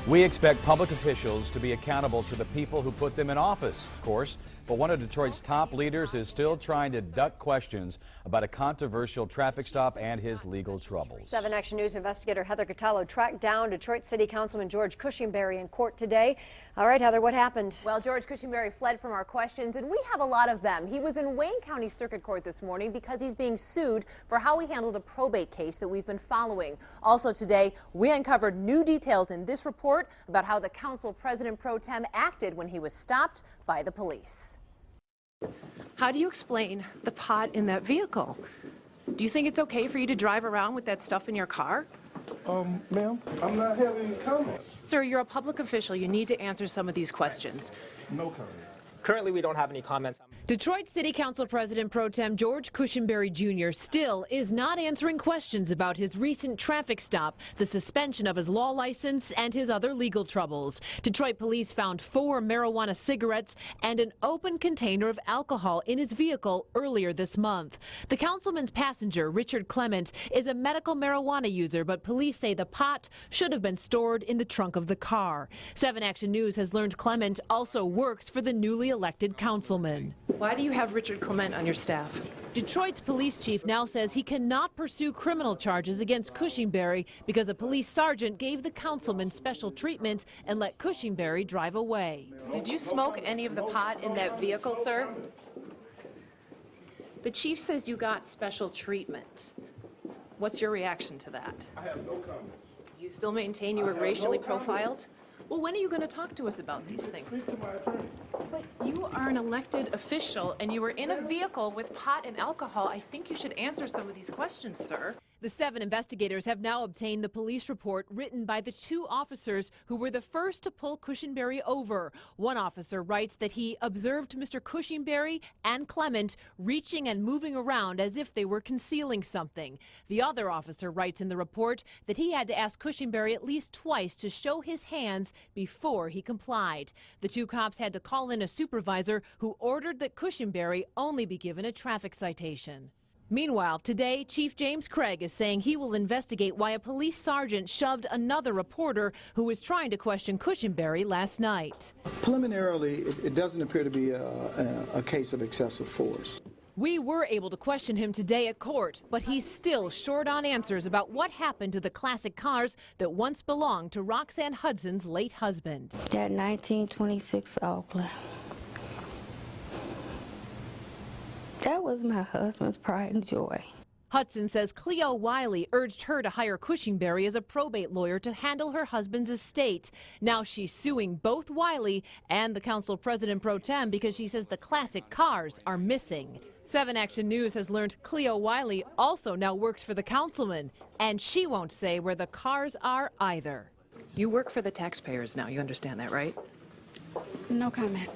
We expect public officials to be accountable to the people who put them in office, of course. But one of Detroit's top leaders is still trying to duck questions about a controversial traffic stop and his legal troubles. 7 Action News investigator Heather Catallo tracked down Detroit City Councilman George Cushingberry in court today. All right, Heather, what happened? Well, George Cushingberry fled from our questions, and we have a lot of them. He was in Wayne County Circuit Court this morning because he's being sued for how he handled a probate case that we've been following. Also today, we uncovered new details in this report about how the council president pro tem acted when he was stopped by the police. How do you explain the pot in that vehicle? Do you think it's okay for you to drive around with that stuff in your car? Ma'am, I'm not having any comments. Sir, you're a public official. You need to answer some of these questions. No comment. Currently, we don't have any comments. Detroit City Council President Pro Tem George Cushingberry Jr. still is not answering questions about his recent traffic stop, the suspension of his law license, and his other legal troubles. Detroit police found 4 marijuana cigarettes and an open container of alcohol in his vehicle earlier this month. The councilman's passenger, Richard Clement, is a medical marijuana user, but police say the pot should have been stored in the trunk of the car. 7 Action News has learned Clement also works for the newly elected councilman. Why do you have Richard Clement on your staff? Detroit's police chief now says he cannot pursue criminal charges against Cushingberry because a police sergeant gave the councilman special treatment and let Cushingberry drive away. Did you smoke any of the pot in that vehicle, sir? The chief says you got special treatment. What's your reaction to that? I have no comments. Do you still maintain you were racially profiled? Well, when are you going to talk to us about these things? Speak to my attorney. But you are an elected official, and you were in a vehicle with pot and alcohol. I think you should answer some of these questions, sir. The 7 investigators have now obtained the police report written by the 2 officers who were the first to pull Cushingberry over. One officer writes that he observed Mr. Cushingberry and Clement reaching and moving around as if they were concealing something. The other officer writes in the report that he had to ask Cushingberry at least twice to show his hands before he complied. The 2 cops had to call in a supervisor who ordered that Cushingberry only be given a traffic citation. Meanwhile, today, Chief James Craig is saying he will investigate why a police sergeant shoved another reporter who was trying to question Cushingberry last night. Preliminarily, it doesn't appear to be a case of excessive force. We were able to question him today at court, but he's still short on answers about what happened to the classic cars that once belonged to Roxanne Hudson's late husband. That 1926 Oakland. That was my husband's pride and joy. Hudson says Cleo Wiley urged her to hire Cushingberry as a probate lawyer to handle her husband's estate. Now she's suing both Wiley and the council president pro tem because she says the classic cars are missing. 7 Action News has learned Cleo Wiley also now works for the councilman, and she won't say where the cars are either. You work for the taxpayers now. You understand that, right? No comment.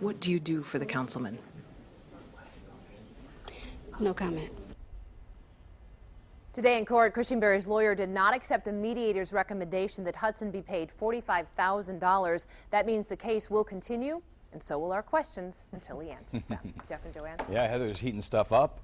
What do you do for the councilman? No comment. Today in court, Cushingberry's lawyer did not accept a mediator's recommendation that Hudson be paid $45,000. That means the case will continue, and so will our questions until he answers them. Jeff and Joanne. Yeah, Heather's heating stuff up.